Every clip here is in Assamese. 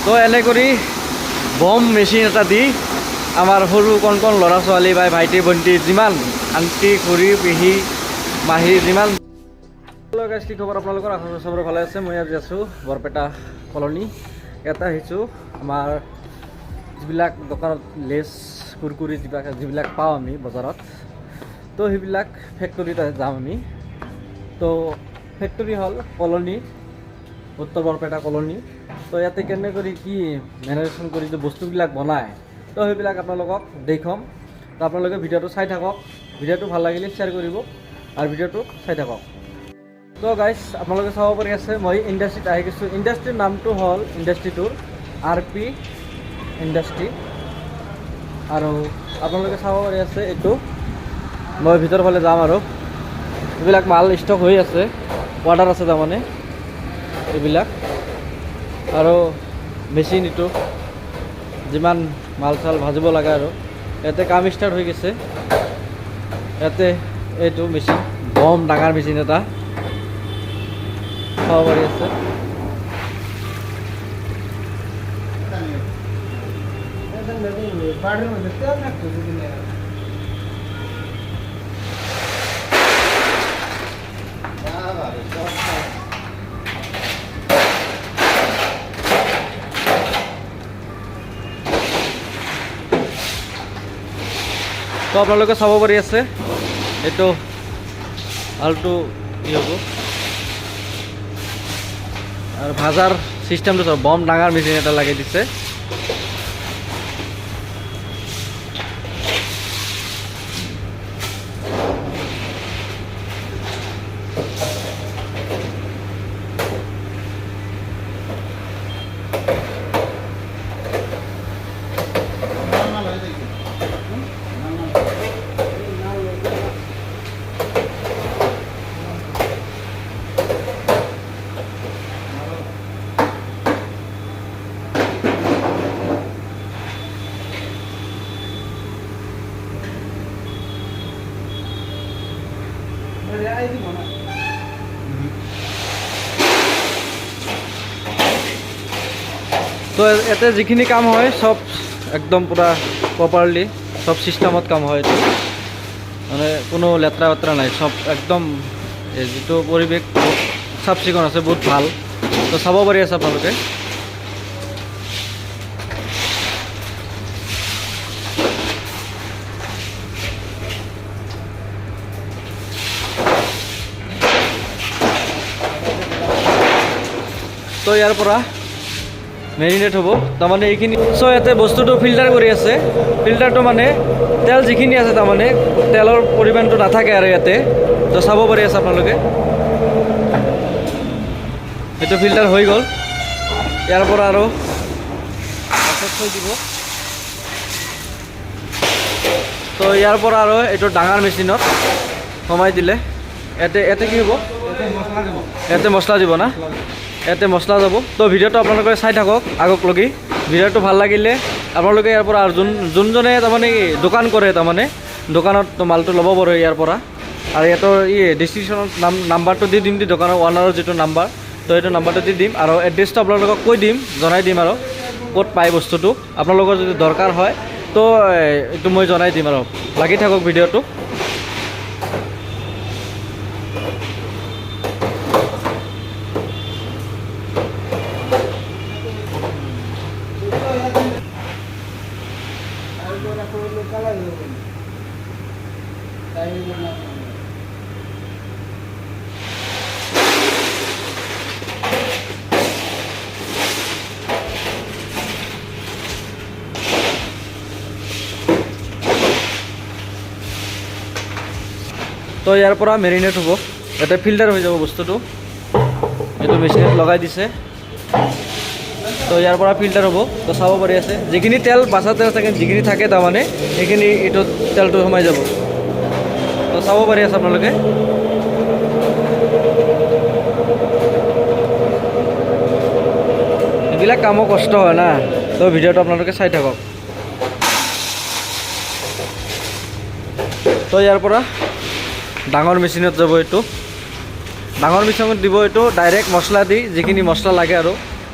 তো এনে কৰি বম মেচিন এটা দি আমাৰ সৰু কণ ল'ৰা ছোৱালী বা ভাইটি ভণ্টি যিমান আণ্টি খুৰী পেহী মাহী যিমান কি খবৰ আপোনালোকৰ আশা কৰোঁ চবৰে ভালে আছে। মই আজি আছোঁ বৰপেটা কলনী। ইয়াতে আহিছোঁ আমাৰ যিবিলাক দোকানত লেছ কুৰকুৰি যিবিলাক পাওঁ আমি বজাৰত, তো সেইবিলাক ফেক্টৰীত যাম আমি। তো ফেক্টৰী হ'ল কলনী, উত্তৰ বৰপেটা কলনী। তো ইয়াতে কেনে কৰি কি মেনেজেশ্যন কৰি যে বস্তুবিলাক বনায়, তো সেইবিলাক আপোনালোকক দেখুৱাম। তো আপোনালোকে ভিডিঅ'টো চাই থাকক। ভিডিঅ'টো ভাল লাগিলে শ্বেয়াৰ কৰিব আৰু ভিডিঅ'টো চাই থাকক। তো গাইজ আপোনালোকে চাব পাৰি আছে মই ইণ্ডাষ্ট্ৰীত আহি গৈছোঁ। ইণ্ডাষ্ট্ৰীৰ নামটো হ'ল ইণ্ডাষ্ট্ৰীটোৰ RP ইণ্ডাষ্ট্ৰী। আৰু আপোনালোকে চাব পাৰি আছে এইটো মই ভিতৰৰ ফালে যাম আৰু এইবিলাক মাল ষ্টক হৈ আছে, অৰ্ডাৰ আছে তাৰমানে এইবিলাক। আৰু মেচিন এইটো যিমান মাল চাল ভাজিব লাগে আৰু ইয়াতে কাম ষ্টাৰ্ট হৈ গৈছে। ইয়াতে এইটো মেচিন বম ডাঙৰ মেচিন এটা চাব পাৰি আছে। তো আপোনালোকে চাব পাৰি আছে এইটো আলটো কি হ'ব আৰু ভাজাৰ চিষ্টেমটো চাব। বম ডাঙৰ মেচিন এটা লাগি দিছে। তো ইয়াতে যিখিনি কাম হয় চব একদম পূৰা প্ৰপাৰলি চব চিষ্টেমত কাম হয়। এইটো মানে কোনো লেতেৰা বেতেৰা নাই, চব একদম যিটো পৰিৱেশ চাফ চিকুণ আছে, বহুত ভাল। তো চাব পাৰি আছে আপোনালোকে। তো ইয়াৰ পৰা মেৰিনেট হ'ব তাৰমানে এইখিনি। চ' ইয়াতে বস্তুটো ফিল্টাৰ কৰি আছে। ফিল্টাৰটো মানে তেল যিখিনি আছে তাৰমানে তেলৰ পৰিমাণটো নাথাকে আৰু ইয়াতে। তো চাব পাৰি আছে আপোনালোকে এইটো ফিল্টাৰ হৈ গ'ল। ইয়াৰ পৰা আৰু থৈ দিব। তো ইয়াৰ পৰা আৰু এইটো ডাঙৰ মেচিনত সোমাই দিলে ইয়াতে কি হ'ব, ইয়াতে মছলা দিব না, ইয়াতে মছলা যাব। তো ভিডিঅ'টো আপোনালোকে চাই থাকক আগকলৈকে। ভিডিঅ'টো ভাল লাগিলে আপোনালোকে ইয়াৰ পৰা যোনজনে তাৰমানে দোকান কৰে তাৰমানে দোকানত মালটো ল'ব পাৰে ইয়াৰ পৰা। আৰু ইয়াতৰ ডিছক্ৰিপশ্যনত নাম্বাৰটো দি দিম, দোকানৰ অনাৰৰ যিটো নাম্বাৰ, তো সেইটো নাম্বাৰটো দি দিম। আৰু এড্ৰেছটো আপোনালোকক কৈ দিম, জনাই দিম আৰু ক'ত পায় বস্তুটো। আপোনালোকৰ যদি দৰকাৰ হয় তো এইটো মই জনাই দিম আৰু লাগি থাকক ভিডিঅ'টো। তো ইয়াৰ পৰা মেৰিনেট হ'ব, ইয়াতে ফিল্টাৰ হৈ যাব বস্তুটো। এইটো মেচিনত লগাই দিছে। তো ইয়াৰ পৰা ফিল্টাৰ হ'ব। তো চাব পাৰি আছে যিখিনি তেল বাচা তেল থাকে, যিখিনি থাকে তাৰমানে সেইখিনি এইটো তেলটো সোমাই যাব। তো চাব পাৰি আছে আপোনালোকে। এইবিলাক কামো কষ্ট হয় না। তো ভিডিঅ'টো আপোনালোকে চাই থাকক। তো ইয়াৰ পৰা ডাঙৰ মেচিনত যাব। এইটো ডাঙৰ মেচিনত দিব। এইটো ডাইৰেক্ট মছলা দি যিখিনি মছলা লাগে আৰু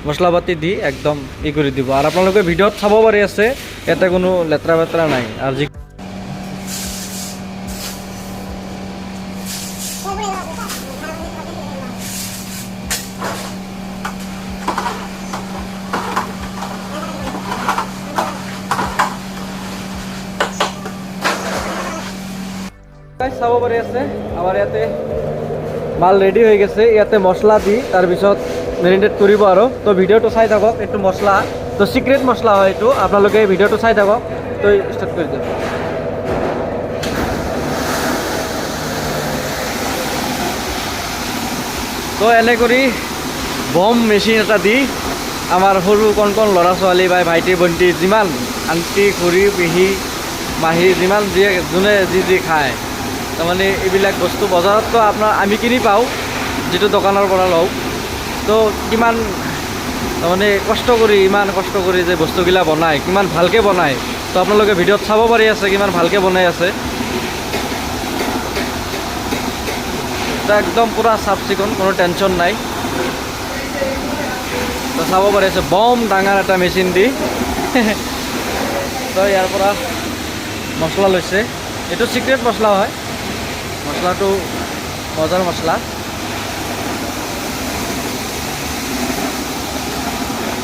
মছলা পাতি দি একদম কৰি দিব। আৰু আপোনালোকে ভিডিঅ'ত চাব পাৰি আছে ইয়াতে কোনো লেতেৰা বেতেৰা নাই। আৰু যি চাব পাৰি আছে আমাৰ ইয়াতে মাল ৰেডি হৈ গৈছে। ইয়াতে মছলা দি তাৰপিছত মেৰিনেট কৰিব আৰু। তো ভিডিঅ'টো চাই থাকক। এইটো মছলা, তো চিক্ৰেট মছলা হয় এইটো। আপোনালোকে ভিডিঅ'টো চাই থাকক। তো ষ্টাৰ্ট কৰি দিয়ক। তো এনে কৰি বম মেচিন এটা দি আমাৰ সৰু কণ কণ ল'ৰা ছোৱালী বা ভাইটি ভণ্টি যিমান আণ্টি খুৰী পেহী মাহী যিমান যোনে যি খায়, তাৰমানে এইবিলাক বস্তু বজাৰততো আমি কিনি পাওঁ, যিটো দোকানৰ পৰা লওঁ। তো কিমান তাৰমানে ইমান কষ্ট কৰি যে বস্তুগিলা বনায়, কিমান ভালকৈ বনায়, তো আপোনালোকে ভিডিঅ'ত চাব পাৰি আছে কিমান ভালকৈ বনাই আছে। তো একদম পূৰা চাফ চিকুণ, কোনো টেনশ্যন নাই। তো চাব পাৰি আছে বম ডাঙৰ এটা মেচিন দি। তো ইয়াৰ পৰা মছলা লৈছে। এইটো চিক্ৰেট মছলা হয়, মছলাটো মজাৰ মছলা।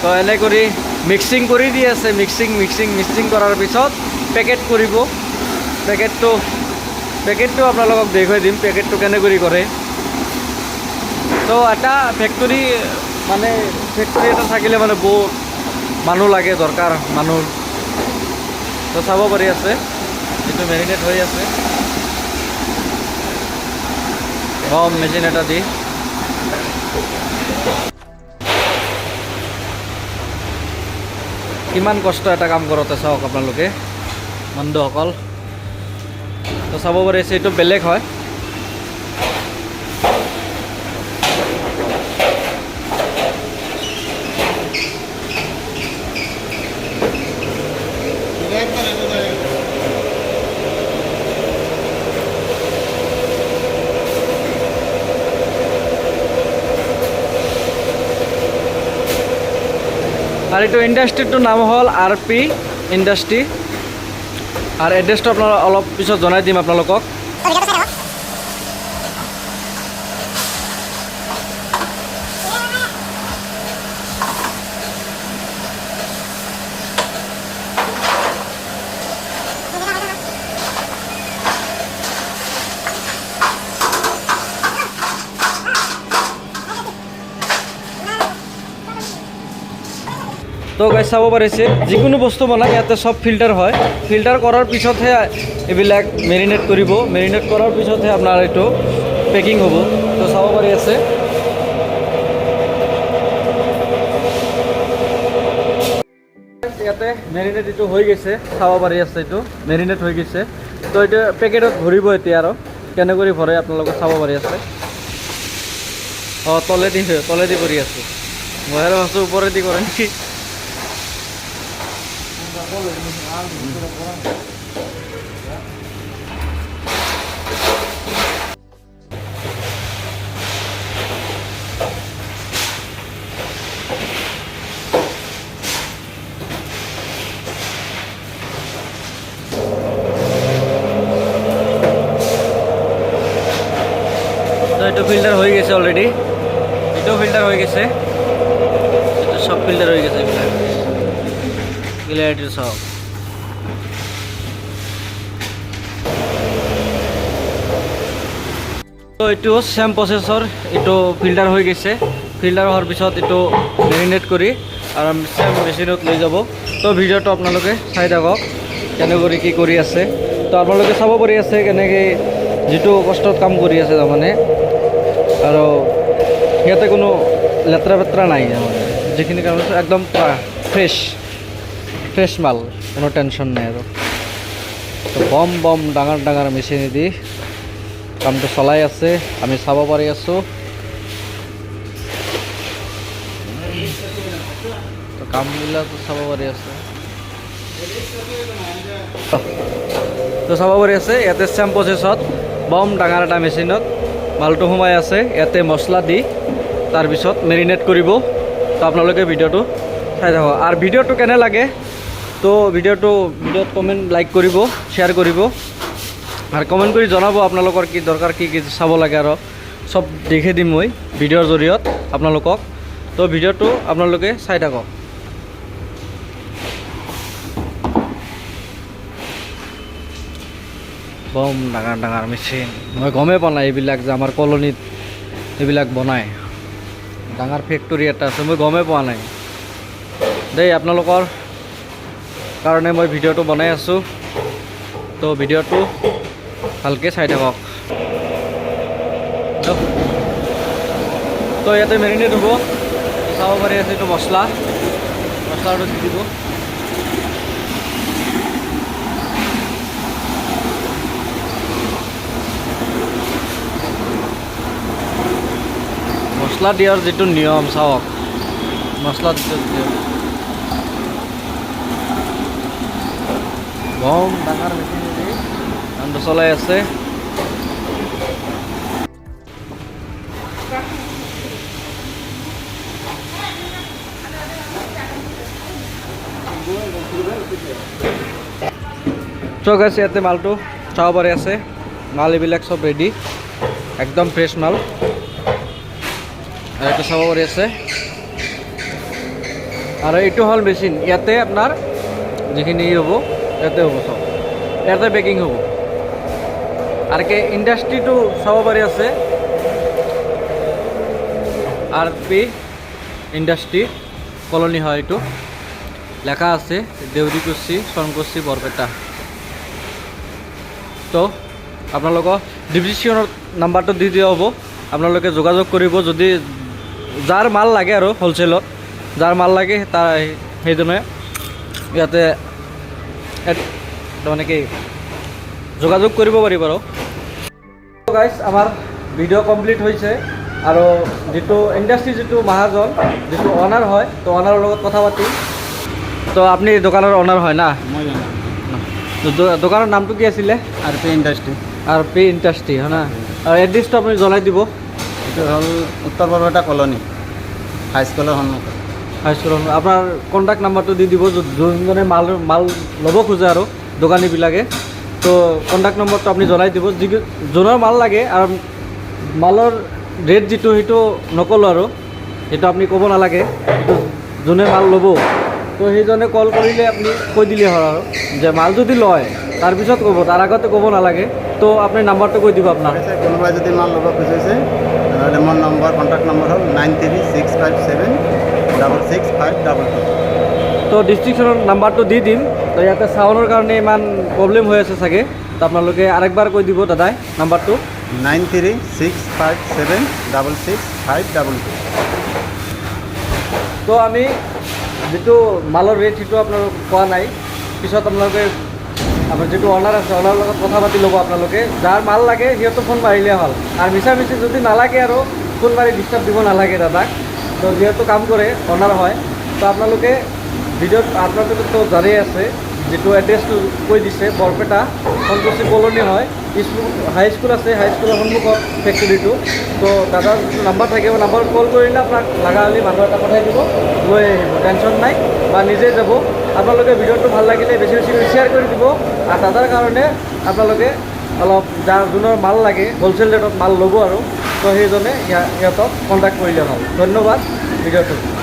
তো এনে কৰি মিক্সিং কৰি দি আছে। মিক্সিং কৰাৰ পিছত পেকেট কৰিব। পেকেটটো আপোনালোকক দেখুৱাই দিম পেকেটটো কেনেকৈ কৰে। তো এটা ফেক্টৰী এটা থাকিলে মানে বহুত মানুহ লাগে, দৰকাৰ মানুহ। তো চাব পাৰি আছে এইটো মেৰিনেট হৈ আছে বম মেচিন এটা দি। কিমান কষ্ট এটা কাম কৰোঁতে চাওক আপোনালোকে বন্ধুসকল। তো চাব পাৰিছে এইটো বেলেগ হয়। আৰ এইটো ইণ্ডাষ্ট্ৰিটোৰ নাম হ'ল RP ইণ্ডাষ্ট্ৰি। আৰু এড্ৰেছটো আপোনালোক অলপ পিছত জনাই দিম আপোনালোকক। তো গাইজ চাব পাৰিছে যিকোনো বস্তু বনাই ইয়াতে চব ফিল্টাৰ হয়। ফিল্টাৰ কৰাৰ পিছতহে এইবিলাক মেৰিনেট কৰিব। মেৰিনেট কৰাৰ পিছতহে আপোনাৰ এইটো পেকিং হ'ব। তো চাব পাৰি আছে ইয়াতে মেৰিনেট এইটো হৈ গৈছে। চাব পাৰি আছে এইটো মেৰিনেট হৈ গৈছে। তো এইটো পেকেটত ভৰিব এতিয়া। আৰু কেনেকৈ ভৰে আপোনালোকে চাব পাৰি আছে। তলেদি কৰি আছে। মই আৰু ভাবছোঁ ওপৰেদি কৰে নেকি। তো এইটো ফিল্টাৰ হৈ গৈছে অলৰেডি। এইটো ফিল্টাৰ হৈ গৈছে। এইটো সব ফিল্টাৰ হৈ গৈছে এইবিলাক ক্লিয়াৰিটি সব। তো এইটো সেম প্ৰচেছৰ। এইটো ফিল্টাৰ হৈ গৈছে। ফিল্টাৰ হোৱাৰ পিছত এইটো মেৰিনেট কৰি আৰু সেম মেচিনত লৈ যাব। তো ভিডিঅ'টো আপোনালোকে চাই থাকক কেনেকৈ কি কৰি আছে। তো আপোনালোকে চাব পাৰি আছে কেনেকৈ যিটো কষ্টত কাম কৰি আছে তাৰমানে। আৰু ইয়াতে কোনো লেতেৰা বেতেৰা নাই। তাৰমানে যিখিনি কাম আছে একদম ফ্ৰেছ মাল, কোনো টেনশ্যন নাই। আৰু তো বম ডাঙৰ মেচিনেদি কামটো চলাই আছে, আমি চাব পাৰি আছোঁ। তো কামবিলাক চাব পাৰি আছে। তো চাব পাৰি আছে ইয়াতে চেম প্ৰচেছত বম ডাঙৰ এটা মেচিনত মালটো সোমাই আছে। ইয়াতে মছলা দি তাৰপিছত মেৰিনেট কৰিব। তো আপোনালোকে ভিডিঅ'টো চাই থাকক আৰু ভিডিঅ'টো কেনে লাগে তো ভিডিঅ'ত কমেণ্ট লাইক কৰিব শ্বেয়াৰ কৰিব আৰু কমেণ্ট কৰি জনাব আপোনালোকৰ কি দৰকাৰ কি কি চাব লাগে আৰু চব দেখি দিম মই ভিডিঅ'ৰ জৰিয়ত আপোনালোকক তো ভিডিঅ'টো আপোনালোকে চাই থাকক বম ডাঙৰ ডাঙৰ মেচিন মই গমেই পোৱা নাই এইবিলাক যে আমাৰ কলনীত এইবিলাক বনায় ডাঙৰ ফেক্টৰী এটা আছে মই গমেই পোৱা নাই দেই আপোনালোকৰ কাৰণে মই ভিডিঅ'টো বনাই আছোঁ তো ভিডিঅ'টো ভালকৈ চাই থাকক তো ইয়াতে মেৰিনেট হ'ব চাব পাৰি আছে এইটো মছলাটো দি দিব মছলা দিয়াৰ যিটো নিয়ম চাওক মছলা বম ডাঙৰ মেচিনেদি কামটো চলাই আছে চব আছে ইয়াতে মালটো চাব পাৰি আছে মাল এইবিলাক চব ৰেডি একদম ফ্ৰেছ মাল আৰু এইটো চাব পাৰি আছে আৰু এইটো হ'ল মেচিন ইয়াতে আপোনাৰ যিখিনি হ'ব ইয়াতে হ'ব চব ইয়াতে পেকিং হ'ব আৰু কি ইণ্ডাষ্ট্ৰিটো চাব পাৰি আছে RP ইণ্ডাষ্ট্ৰি কলনী হয় এইটো লেখা আছে দেউৰিকুচি চনকুচি বৰপেটা তো আপোনালোকৰ ডিভিশ্যনৰ নাম্বাৰটো দি দিয়া হ'ব আপোনালোকে যোগাযোগ কৰিব যদি যাৰ মাল লাগে আৰু হ'লচেলত যাৰ মাল লাগে তাৰ সেইজনে ইয়াতে তাৰমানে কি যোগাযোগ কৰিব পাৰিব আৰু গাইজ আমাৰ ভিডিঅ' কমপ্লিট হৈছে আৰু যিটো ইণ্ডাষ্ট্ৰি যিটো মহাজন যিটো অনাৰ হয় তো অনাৰৰ লগত কথা পাতি তো আপুনি দোকানৰ অনাৰ হয় না মই জানো দোকানৰ নামটো কি আছিলে RP ইণ্ডাষ্ট্ৰি RP ইণ্ডাষ্ট্ৰি হয় না আৰু এড্ৰেছটো আপুনি জনাই দিব এইটো হ'ল উত্তৰ বৰপেটা কলনী হাইস্কুলৰ সন্মুখত হাইস্কুলৰ আপোনাৰ কণ্টেক্ট নাম্বাৰটো দি দিব যোনজনে মাল ল'ব খোজে আৰু দোকানীবিলাকে তো কণ্টেক্ট নম্বৰটো আপুনি জনাই দিব যোনৰ মাল লাগে আৰু মালৰ ৰেট যিটো সেইটো নক'লোঁ আৰু সেইটো আপুনি ক'ব নালাগে সেইটো যোনে মাল ল'ব তো সেইজনে কল কৰিলে আপুনি কৈ দিলে হয় আৰু যে মাল যদি লয় তাৰপিছত ক'ব তাৰ আগতে ক'ব নালাগে তো আপুনি নাম্বাৰটো কৈ দিব আপোনাৰ কোনোবাই যদি মাল ল'ব খুজিছে তেনেহ'লে মোৰ কণ্টেক্ট নম্বৰ হ'ল 9365766522 তো ডিষ্ট্ৰিক্টছনৰ নাম্বাৰটো দি দিম তো ইয়াতে চাউণ্ডৰ কাৰণে ইমান প্ৰব্লেম হৈ আছে চাগে তো আপোনালোকে আৰেকবাৰ কৈ দিব দাদাই নাম্বাৰটো 9365766522 তো আমি যিটো মালৰ ৰেট সেইটো আপোনালোক কোৱা নাই পিছত আপোনালোকে আমাৰ যিটো অনাৰ আছে অনাৰৰ লগত কথা পাতি ল'ব আপোনালোকে যাৰ মাল লাগে সিহঁতক ফোন মাৰিলে হ'ল আৰু মিছামিছি যদি নালাগে আৰু ফোন মাৰি ডিষ্টাৰ্ব দিব নালাগে দাদাক তো যিহেতু কাম কৰে অনাৰ হয় তো আপোনালোকে ভিডিঅ'ত আপোনালোকেতো জানেই আছে যিটো এড্ৰেছটো কৈ দিছে বৰপেটা সন্তোষী কলনী হয় হাইস্কুল আছে হাইস্কুলৰ সন্মুখত ফেক্টৰীটো তো দাদাৰ যিটো নাম্বাৰ থাকিব নাম্বাৰত কল কৰিলে আপোনাক লগা হ'লে মানুহ এটা পঠাই দিব লৈ আহিব টেনশ্যন নাই বা নিজে যাব আপোনালোকে ভিডিঅ'টো ভাল লাগিলে বেছি বেছি শ্বেয়াৰ কৰি দিব আৰু দাদাৰ কাৰণে আপোনালোকে অলপ যাৰ যোনৰ মাল লাগে হ'লচেল ৰেটত মাল ল'ব আৰু তো সেইজনে সিহঁতক কণ্টেক্ট কৰিলে হ'ল ধন্যবাদ ভিডিঅ'টো